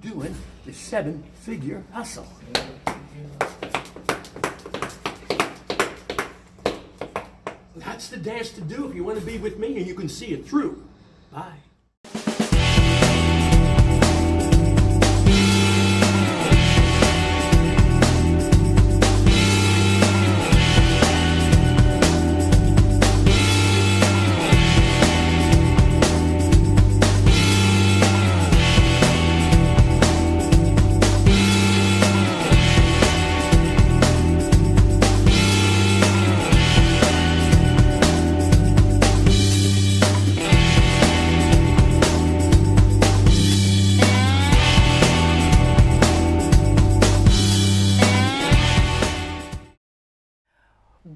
doing the seven-figure hustle. That's the dance to do if you want to be with me and you can see it through. Bye.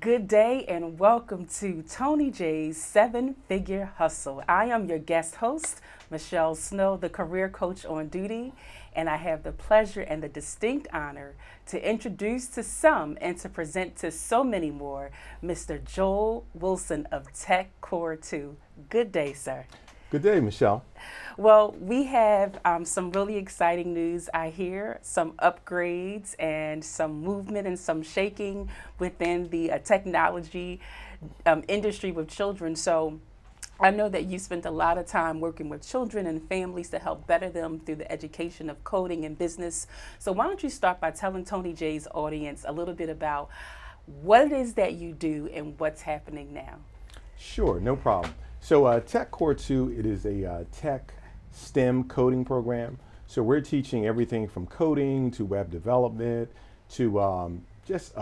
Good day and welcome to Toni J's Seven-Figure Hustle. I am your guest host, Michelle Snow, the career coach on duty, and I have the pleasure and the distinct honor to introduce to some and to present to so many more, Mr. Joel Wilson of Tech Core 2. Good day, sir. Good day, Michelle. Well, we have some really exciting news, I hear, some upgrades and some movement and some shaking within the technology industry with children. So I know that you spent a lot of time working with children and families to help better them through the education of coding and business. So why don't you start by telling Toni J's audience a little bit about what it is that you do and what's happening now? Sure, no problem. So Tech Core 2, it is a tech STEM coding program. So we're teaching everything from coding to web development to just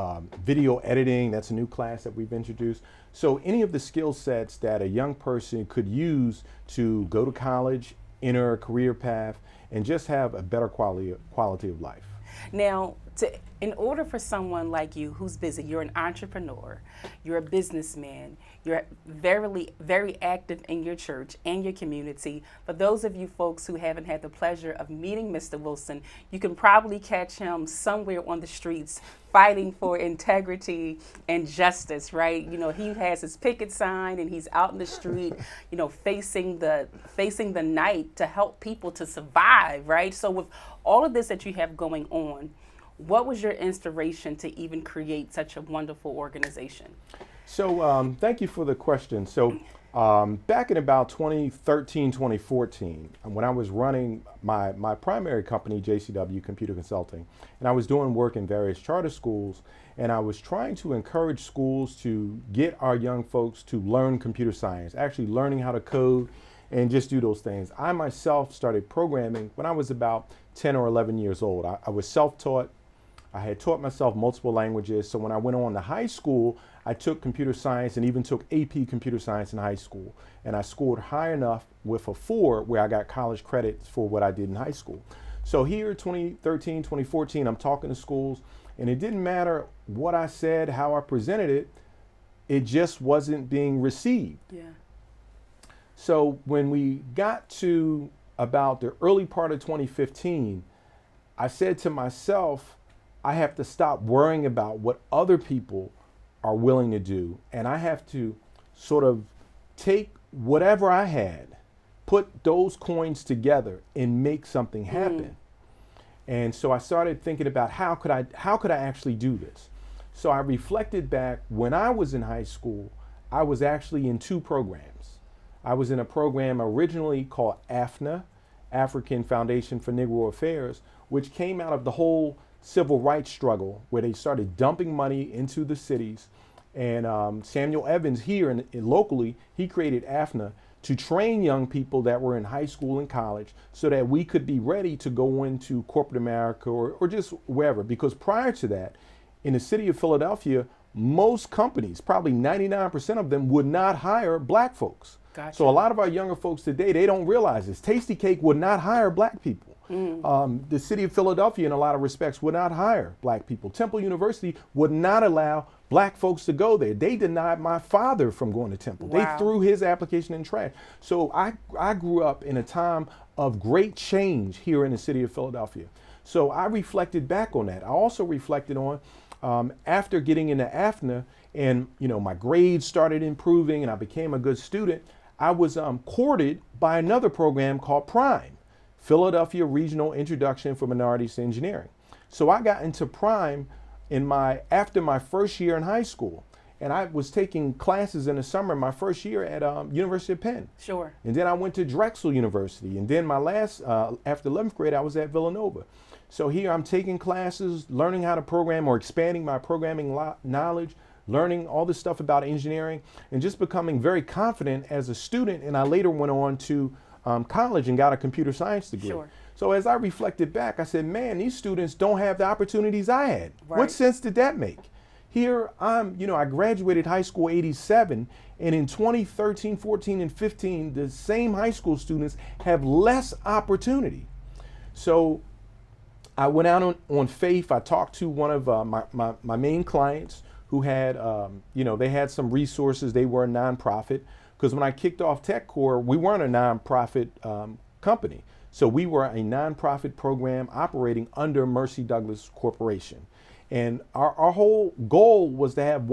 video editing. That's a new class that we've introduced. So any of the skill sets that a young person could use to go to college, enter a career path, and just have a better quality of life. Now, in order for someone like you who's busy, you're an entrepreneur, you're a businessman, you're very active in your church and your community. For those of you folks who haven't had the pleasure of meeting Mr. Wilson, you can probably catch him somewhere on the streets fighting for integrity and justice, right? You know, he has his picket sign and he's out in the street, you know, facing the night to help people to survive, right? So with all of this that you have going on, what was your inspiration to even create such a wonderful organization? So thank you for the question. So back in about 2013, 2014, when I was running my primary company, JCW Computer Consulting, and I was doing work in various charter schools, and I was trying to encourage schools to get our young folks to learn computer science, actually learning how to code and just do those things. I myself started programming when I was about 10 or 11 years old. I was self-taught. I had taught myself multiple languages. So when I went on to high school, I took computer science and even took AP computer science in high school. And I scored high enough with a 4 where I got college credits for what I did in high school. So here, 2013, 2014, I'm talking to schools, and it didn't matter what I said, how I presented it, it just wasn't being received. Yeah. So when we got to about the early part of 2015, I said to myself, I have to stop worrying about what other people are willing to do. And I have to sort of take whatever I had, put those coins together and make something happen. And so I started thinking about how could I actually do this? So I reflected back when I was in high school, I was actually in 2 programs. I was in a program originally called AFNA, African Foundation for Negro Affairs, which came out of the whole civil rights struggle where they started dumping money into the cities. And Samuel Evans here locally, he created AFNA to train young people that were in high school and college so that we could be ready to go into corporate America or just wherever. Because prior to that, in the city of Philadelphia, most companies, probably 99% of them, would not hire black folks. Gotcha. So a lot of our younger folks today, they don't realize this. Tasty Cake would not hire black people. The city of Philadelphia, in a lot of respects, would not hire black people. Temple University would not allow black folks to go there. They denied my father from going to Temple. Wow. They threw his application in trash. So I grew up in a time of great change here in the city of Philadelphia. So I reflected back on that. I also reflected on after getting into AFNA and my grades started improving and I became a good student, I was courted by another program called Prime, Philadelphia Regional Introduction for Minorities to Engineering. So I got into Prime after my first year in high school. And I was taking classes in the summer, my first year at University of Penn. Sure. And then I went to Drexel University. And then my last, after 11th grade, I was at Villanova. So here I'm taking classes, learning how to program or expanding my programming knowledge, learning all this stuff about engineering, and just becoming very confident as a student. And I later went on to college and got a computer science degree. Sure. So as I reflected back, I said, man, these students don't have the opportunities I had. Right. What sense did that make? Here, I graduated high school '87, and in 2013, 14, and 15, the same high school students have less opportunity. So I went out on faith. I talked to one of my main clients who had, they had some resources. They were a nonprofit, because when I kicked off TechCore, we weren't a nonprofit company. So we were a nonprofit program operating under Mercy Douglas Corporation. And our whole goal was to have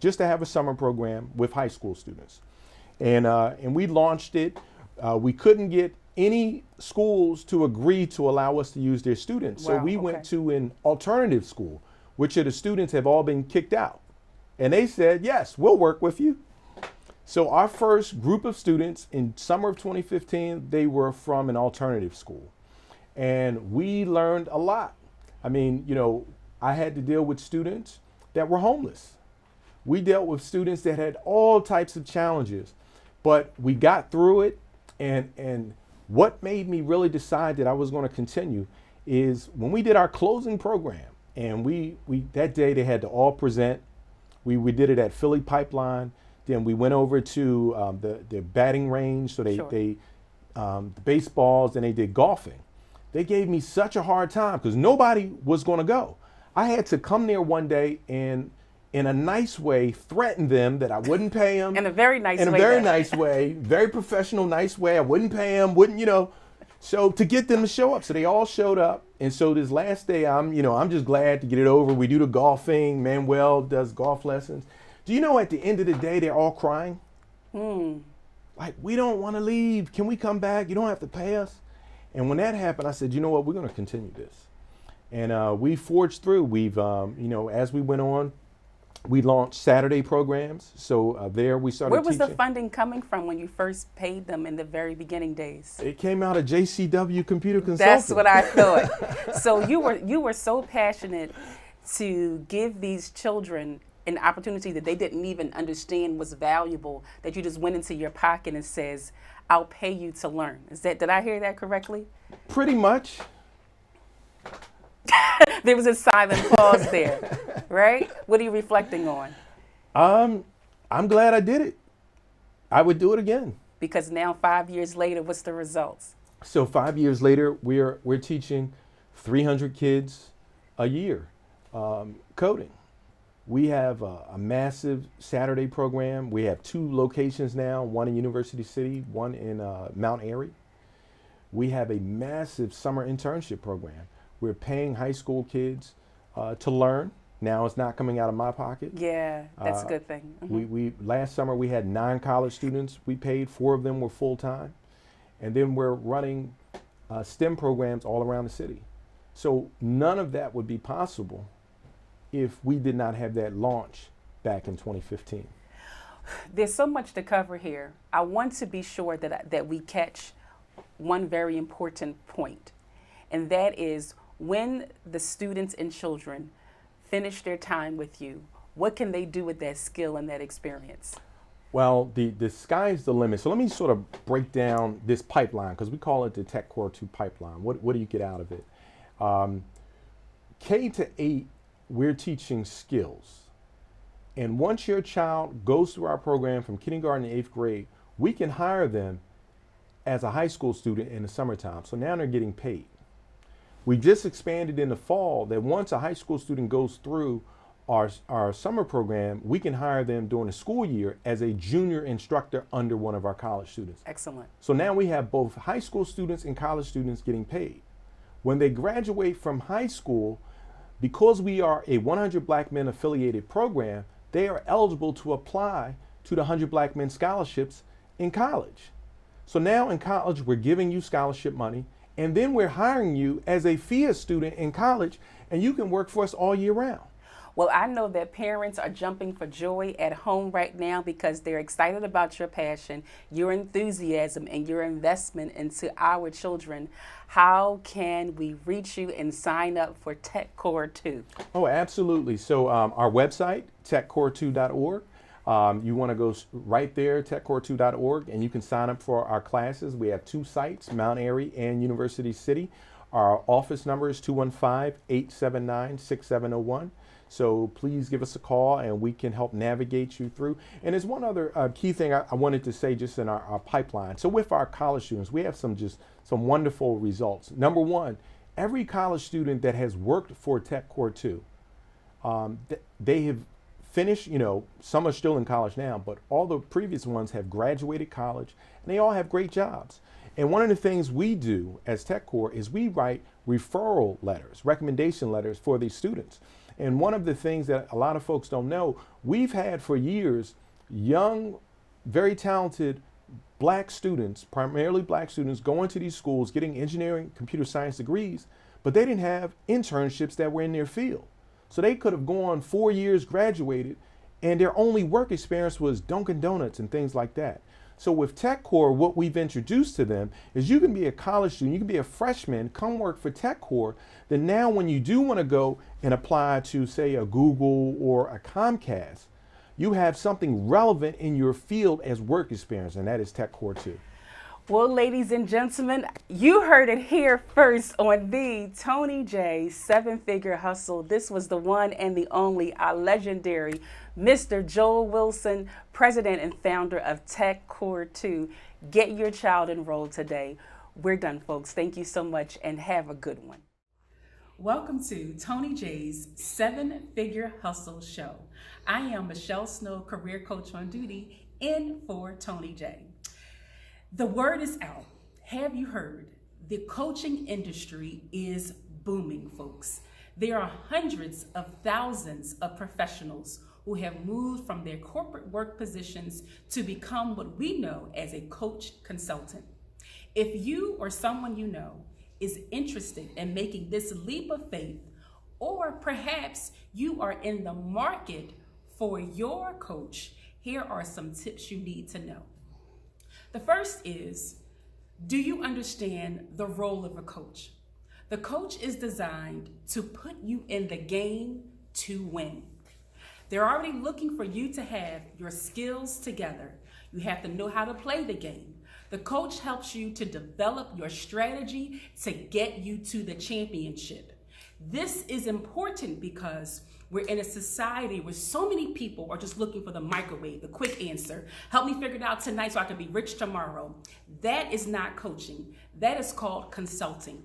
just to have a summer program with high school students. And we launched it. We couldn't get any schools to agree to allow us to use their students. Wow, so we okay. went to an alternative school, which the students have all been kicked out. And they said, yes, we'll work with you. So our first group of students in summer of 2015, they were from an alternative school. And we learned a lot. I mean, I had to deal with students that were homeless. We dealt with students that had all types of challenges, but we got through it. And what made me really decide that I was going to continue is when we did our closing program, and we that day they had to all present. We did it at Philly Pipeline. Then we went over to the batting range, so Sure. the baseballs, and they did golfing. They gave me such a hard time because nobody was going to go. I had to come there one day and, in a nice way, threaten them that I wouldn't pay them. In a very nice way. In a very nice way, very professional, nice way. I wouldn't pay them, so to get them to show up. So they all showed up. And so this last day, I'm just glad to get it over. We do the golfing. Manuel does golf lessons. Do you know at the end of the day, they're all crying? Like, we don't want to leave. Can we come back? You don't have to pay us. And when that happened, I said, you know what? We're going to continue this. And we forged through. We've, as we went on, we launched Saturday programs. So there we started Where was teaching. the funding coming from when you first paid them in the very beginning days? It came out of JCW Computer Consulting. That's what I thought. So you were so passionate to give these children an opportunity that they didn't even understand was valuable, that you just went into your pocket and says, I'll pay you to learn. Did I hear that correctly? Pretty much. There was a silent pause there, right? What are you reflecting on? I'm glad I did it. I would do it again. Because now 5 years later, what's the results? So 5 years later, we're teaching 300 kids a year coding. We have a massive Saturday program. We have 2 locations now, one in University City, one in Mount Airy. We have a massive summer internship program. We're paying high school kids to learn. Now it's not coming out of my pocket. Yeah, that's a good thing. We last summer we had 9 college students we paid. 4 of them were full-time. And then we're running STEM programs all around the city. So none of that would be possible if we did not have that launch back in 2015. There's so much to cover here. I want to be sure that we catch one very important point, and that is when the students and children finish their time with you, what can they do with that skill and that experience? Well, the sky's the limit. So let me sort of break down this pipeline, because we call it the TechCore 2 pipeline. What do you get out of it? K-8, we're teaching skills. And once your child goes through our program from kindergarten to 8th grade, we can hire them as a high school student in the summertime. So now they're getting paid. We just expanded in the fall that once a high school student goes through our summer program, we can hire them during the school year as a junior instructor under one of our college students. Excellent. So now we have both high school students and college students getting paid. When they graduate from high school, because we are a 100 Black Men affiliated program, they are eligible to apply to the 100 Black Men scholarships in college. So now in college, we're giving you scholarship money, And then we're hiring you as a Fios student in college, and you can work for us all year round. Well, I know that parents are jumping for joy at home right now because they're excited about your passion, your enthusiasm, and your investment into our children. How can we reach you and sign up for TechCore 2? Oh, absolutely. So our website, techcore2.org. You want to go right there, techcore2.org, and you can sign up for our classes. We have 2 sites, Mount Airy and University City. Our office number is 215-879-6701. So please give us a call and we can help navigate you through. And there's one other key thing I wanted to say just in our pipeline. So with our college students, we have some wonderful results. Number one, every college student that has worked for TechCore 2, they have finished, some are still in college now, but all the previous ones have graduated college and they all have great jobs. And one of the things we do as TechCore is we write referral letters, recommendation letters for these students. And one of the things that a lot of folks don't know, we've had for years young, very talented black students, primarily black students, going to these schools, getting engineering, computer science degrees, but they didn't have internships that were in their field. So they could have gone 4 years, graduated, and their only work experience was Dunkin' Donuts and things like that. So with TechCore, what we've introduced to them is you can be a college student, you can be a freshman, come work for TechCore. Then now when you do want to go and apply to, say, a Google or a Comcast, you have something relevant in your field as work experience, and that is TechCore 2. Well, ladies and gentlemen, you heard it here first on the Toni J 7-Figure Hustle. This was the one and the only, our legendary Mr. Joel Wilson, president and founder of TechCore 2. Get your child enrolled today. We're done, folks. Thank you so much and have a good one. Welcome to Toni J's 7-Figure Hustle Show. I am Michelle Snow, career coach on duty, in for Toni J. The word is out. Have you heard? The coaching industry is booming, folks. There are hundreds of thousands of professionals who have moved from their corporate work positions to become what we know as a coach consultant. If you or someone you know is interested in making this leap of faith, or perhaps you are in the market for your coach, here are some tips you need to know. The first is, do you understand the role of a coach? The coach is designed to put you in the game to win. They're already looking for you to have your skills together. You have to know how to play the game. The coach helps you to develop your strategy to get you to the championship. This is important because we're in a society where so many people are just looking for the microwave, the quick answer. Help me figure it out tonight so I can be rich tomorrow. That is not coaching. That is called consulting.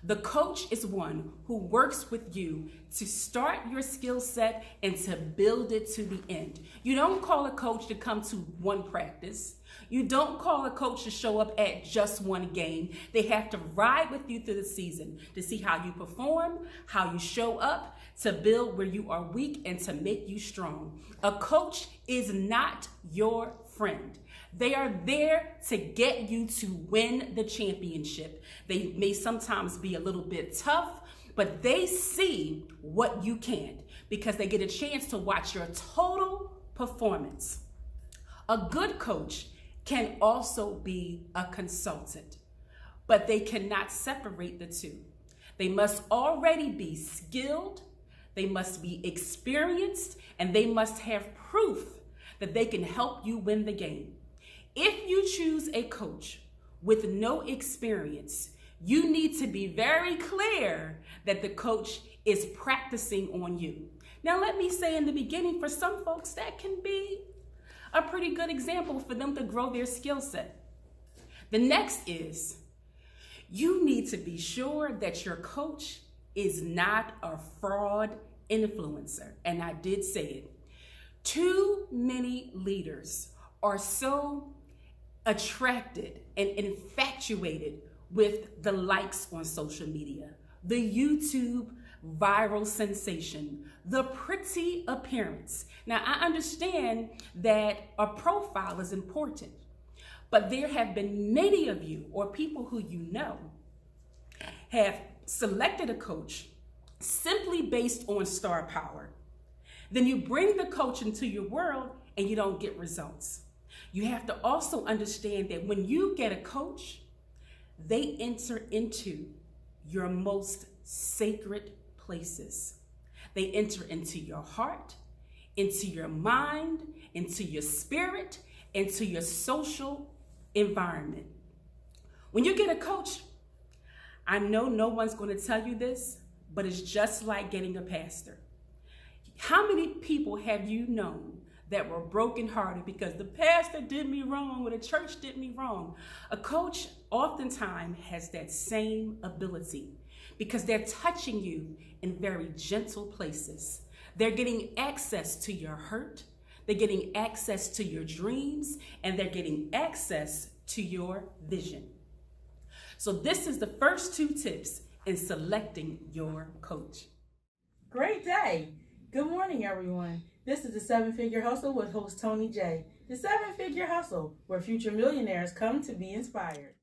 The coach is one who works with you to start your skill set and to build it to the end. You don't call a coach to come to one practice. You don't call a coach to show up at just one game. They have to ride with you through the season to see how you perform, how you show up, to build where you are weak and to make you strong. A coach is not your friend. They are there to get you to win the championship. They may sometimes be a little bit tough, but they see what you can't because they get a chance to watch your total performance. A good coach can also be a consultant, but they cannot separate the two. They must already be skilled, they must be experienced, and they must have proof that they can help you win the game. If you choose a coach with no experience, you need to be very clear that the coach is practicing on you. Now, let me say in the beginning, for some folks, that can be a pretty good example for them to grow their skill set. The next is, you need to be sure that your coach is not a fraud influencer. And I did say it. Too many leaders are so attracted and infatuated with the likes on social media, the YouTube viral sensation, the pretty appearance. Now, I understand that a profile is important, but there have been many of you or people who you know have selected a coach simply based on star power. Then you bring the coach into your world and you don't get results. You have to also understand that when you get a coach, they enter into your most sacred places. They enter into your heart, into your mind, into your spirit, into your social environment. When you get a coach, I know no one's going to tell you this, but it's just like getting a pastor. How many people have you known that were brokenhearted because the pastor did me wrong or the church did me wrong? A coach oftentimes has that same ability because they're touching you in very gentle places. They're getting access to your hurt, they're getting access to your dreams, and they're getting access to your vision. So this is the first 2 tips in selecting your coach. Great day. Good morning, everyone. This is the 7-Figure Hustle with host Toni J. The 7-Figure Hustle, where future millionaires come to be inspired.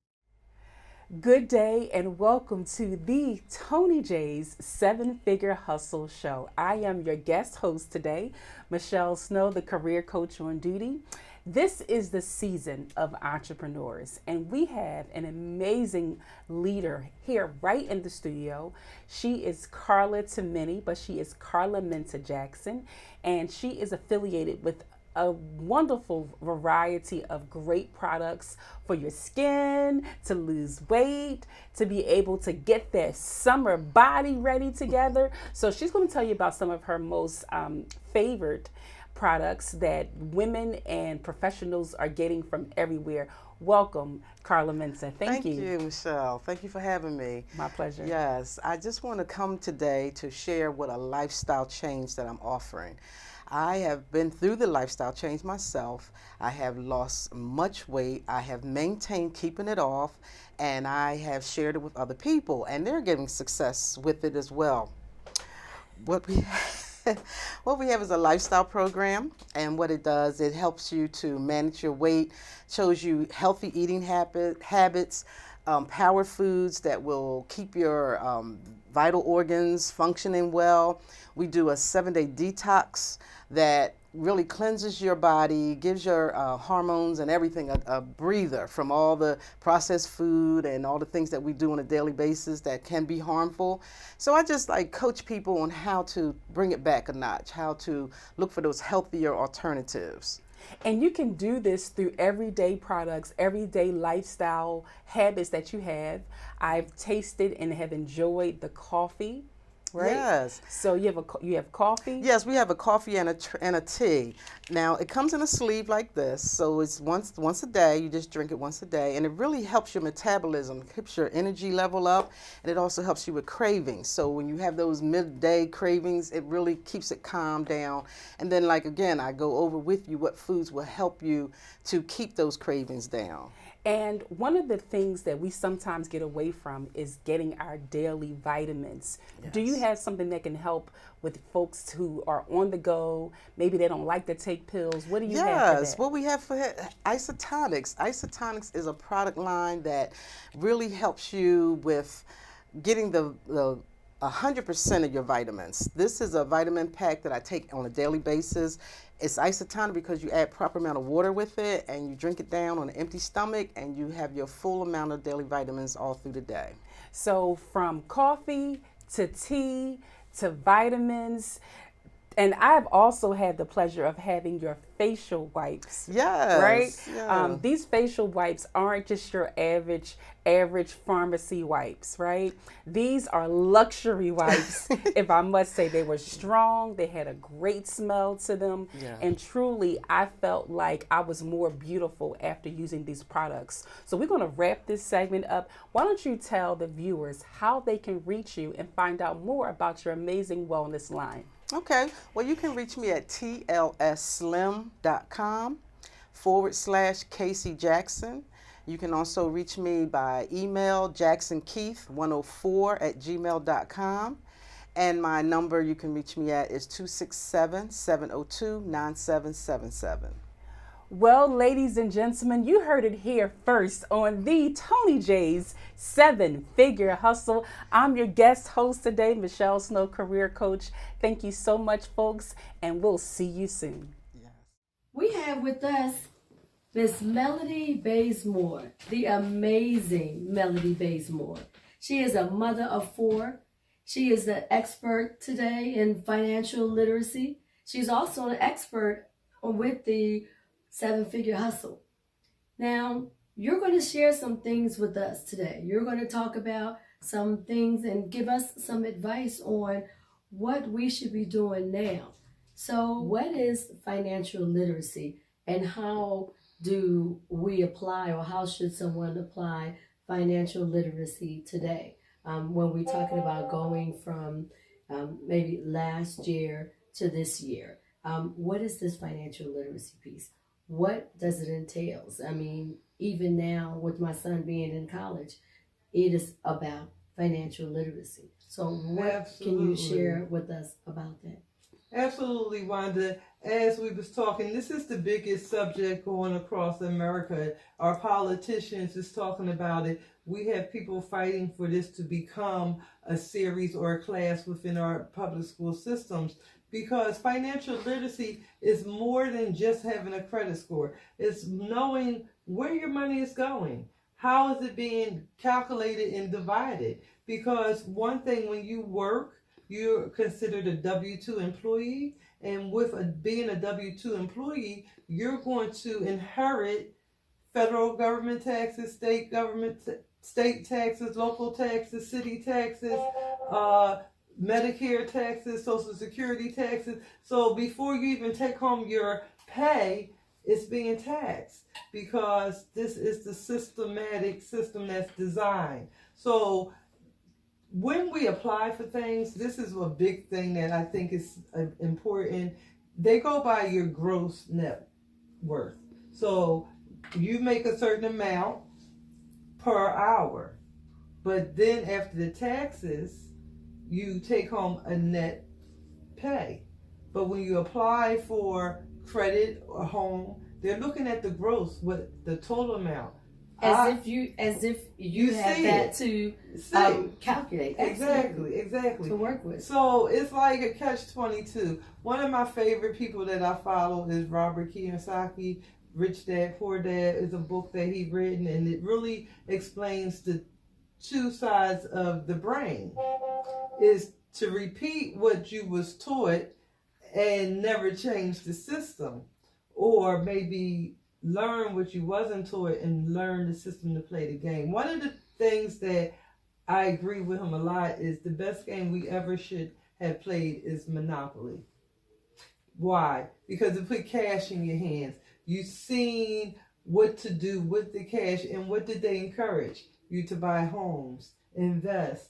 Good day and welcome to the Toni J's 7-Figure Hustle Show. I am your guest host today, Michelle Snow, the career coach on duty. This is the season of entrepreneurs, and we have an amazing leader here right in the studio. She is Carla Tomini, but she is Carla Minta Jackson, and she is affiliated with a wonderful variety of great products for your skin, to lose weight, to be able to get that summer body ready together. So she's going to tell you about some of her most favorite products that women and professionals are getting from everywhere. Welcome, Carla Minta. Thank you. Thank you, Michelle. Thank you for having me. My pleasure. Yes, I just want to come today to share what a lifestyle change that I'm offering. I have been through the lifestyle change myself. I have lost much weight. I have maintained keeping it off, and I have shared it with other people, and they're getting success with it as well. What we have is a lifestyle program, and what it does, it helps you to manage your weight, shows you healthy eating habits, power foods that will keep your vital organs functioning well. We do a 7-day detox that really cleanses your body, gives your hormones and everything a breather from all the processed food and all the things that we do on a daily basis that can be harmful. So I just coach people on how to bring it back a notch, how to look for those healthier alternatives. And you can do this through everyday products, everyday lifestyle habits that you have. I've tasted and have enjoyed the coffee. Right? Yes. So you have coffee? Yes, we have a coffee and a tea. Now it comes in a sleeve like this, so it's once a day. You just drink it once a day, and it really helps your metabolism, keeps your energy level up, and it also helps you with cravings. So when you have those midday cravings, it really keeps it calmed down. And then, again, I go over with you what foods will help you to keep those cravings down. And one of the things that we sometimes get away from is getting our daily vitamins. Yes. Do you have something that can help with folks who are on the go? Maybe they don't like to take pills. What do you have for that? Yes, what we have for Isotonics. Isotonics is a product line that really helps you with getting the 100% of your vitamins. This is a vitamin pack that I take on a daily basis. It's isotonic because you add proper amount of water with it, and you drink it down on an empty stomach, and you have your full amount of daily vitamins all through the day. So from coffee to tea to vitamins. And I've also had the pleasure of having your facial wipes. Yes. Right? Yeah. These facial wipes aren't just your average pharmacy wipes, right? These are luxury wipes, if I must say. They were strong. They had a great smell to them. Yeah. And truly, I felt like I was more beautiful after using these products. So we're going to wrap this segment up. Why don't you tell the viewers how they can reach you and find out more about your amazing wellness line? Okay, well, you can reach me at tlsslim.com/Casey Jackson. You can also reach me by email, jacksonkeith104@gmail.com. And my number you can reach me at is 267-702-9777. Well, ladies and gentlemen, you heard it here first on the Tony J's 7-Figure Hustle. I'm your guest host today, Michelle Snow, career coach. Thank you so much, folks, and we'll see you soon. We have with us Miss Melody Bazemore, the amazing Melody Bazemore. She is a mother of 4. She is the expert today in financial literacy. She's also an expert with the 7-Figure Hustle. Now, you're going to share some things with us today. You're going to talk about some things and give us some advice on what we should be doing now. So, what is financial literacy, and how do we apply, or how should someone apply financial literacy today? When we're talking about going from maybe last year to this year, what is this financial literacy piece? What does it entail? I mean, even now with my son being in college, it is about financial literacy. So what can you share with us about that? Absolutely, Wanda. As we was talking, this is the biggest subject going across America. Our politicians is talking about it. We have people fighting for this to become a series or a class within our public school systems, because financial literacy is more than just having a credit score. It's knowing where your money is going. How is it being calculated and divided? Because one thing, when you work, you're considered a W-2 employee, and with being a W-2 employee, you're going to inherit federal government taxes, state government state taxes, local taxes, city taxes, Medicare taxes, Social Security taxes. So before you even take home your pay, it's being taxed, because this is the systematic system that's designed. So when we apply for things, this is a big thing that I think is important. They go by your gross net worth. So you make a certain amount per hour, but then after the taxes, you take home a net pay. But when you apply for credit or home, they're looking at the gross, what the total amount. As if you have that to calculate. Exactly. To work with. So it's like a catch-22. One of my favorite people that I follow is Robert Kiyosaki. Rich Dad, Poor Dad is a book that he written, and it really explains the two sides of the brain. Is to repeat what you was taught and never change the system, or maybe learn what you wasn't taught and learn the system to play the game. One of the things that I agree with him a lot is the best game we ever should have played is Monopoly. Why? Because it put cash in your hands. You've seen what to do with the cash, and what did they encourage? You to buy homes, invest.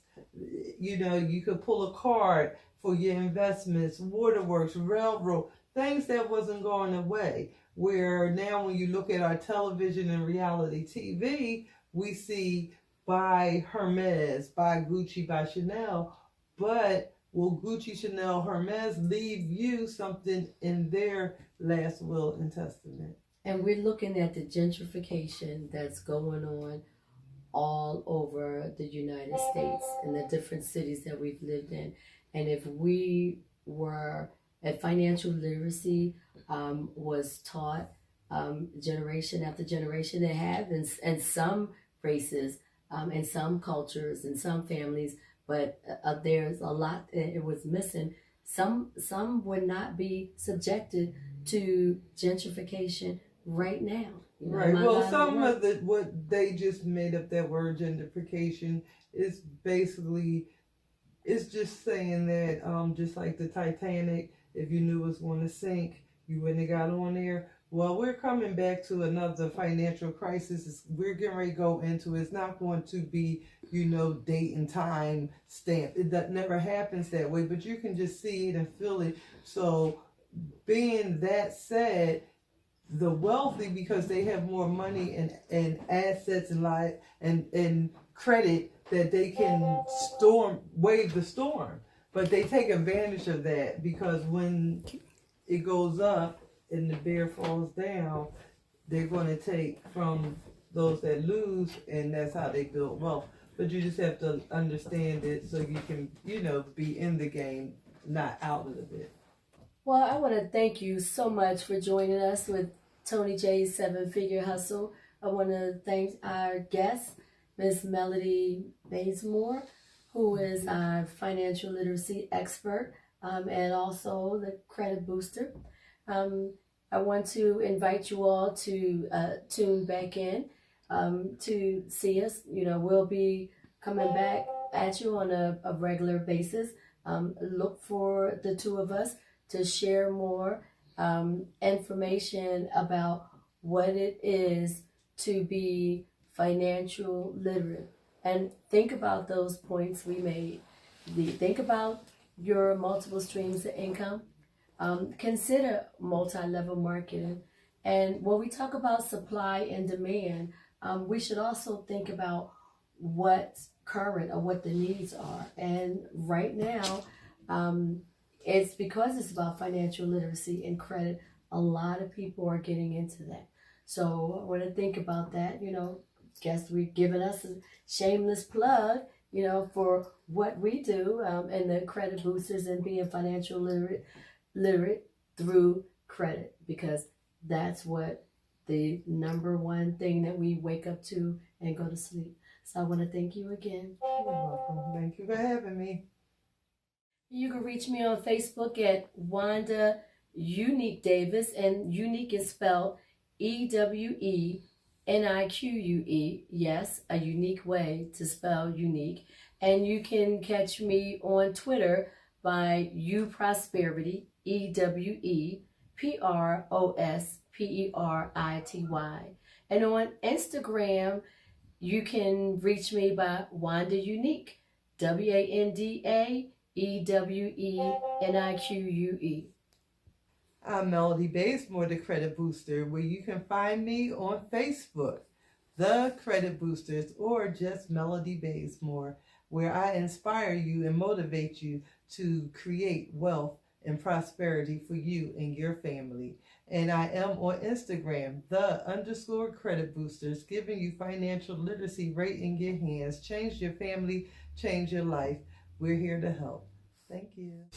You know, you could pull a card for your investments, waterworks, railroad, things that wasn't going away. Where now when you look at our television and reality TV, we see buy Hermes, buy Gucci, buy Chanel. But will Gucci, Chanel, Hermes leave you something in their last will and testament? And we're looking at the gentrification that's going on all over the United States in the different cities that we've lived in. And if we were at financial literacy was taught generation after generation, it have in some races, in some cultures, in some families, but there's a lot that it was missing. Some would not be subjected to gentrification right now. You know, right. Well, some of what they just made up that word gentrification is basically, it's just saying that just like the Titanic, if you knew it was going to sink, you wouldn't have got on there. Well, we're coming back to another financial crisis. We're getting ready to go into. It's not going to be, you know, date and time stamp. That never happens that way, but you can just see it and feel it. So being that said, the wealthy, because they have more money and assets and credit, that they can wave the storm. But they take advantage of that, because when it goes up, and the bear falls down, they're going to take from those that lose, and that's how they build wealth. But you just have to understand it so you can, be in the game, not out of it. Well, I want to thank you so much for joining us with Toni J's 7-Figure Hustle. I want to thank our guest, Miss Melody Bazemore, who is our financial literacy expert and also the credit booster. I want to invite you all to tune back in to see us. We'll be coming back at you on a regular basis. Look for the two of us to share more information about what it is to be financial literate. And think about those points we made. Think about your multiple streams of income. Consider multi-level marketing. And when we talk about supply and demand, we should also think about what's current or what the needs are. And right now, it's because it's about financial literacy and credit, a lot of people are getting into that. So I want to think about that. Guess we've given us a shameless plug, for what we do and the credit boosters and being financial literate through credit, because that's what the number one thing that we wake up to and go to sleep. So I want to thank you again. You're welcome. Thank you for having me. You can reach me on Facebook at Wanda Unique Davis, and unique is spelled EWENIQUE. Yes, a unique way to spell unique. And you can catch me on Twitter by uProsperity, EWEPROSPERITY. And on Instagram, you can reach me by Wanda Unique, WANDAEWENIQUE. I'm Melody Bazemore, the Credit Booster, where you can find me on Facebook, The Credit Boosters, or just Melody Bazemore, where I inspire you and motivate you to create wealth and prosperity for you and your family. And I am on Instagram, _Credit Boosters, giving you financial literacy right in your hands. Change your family, change your life. We're here to help. Thank you.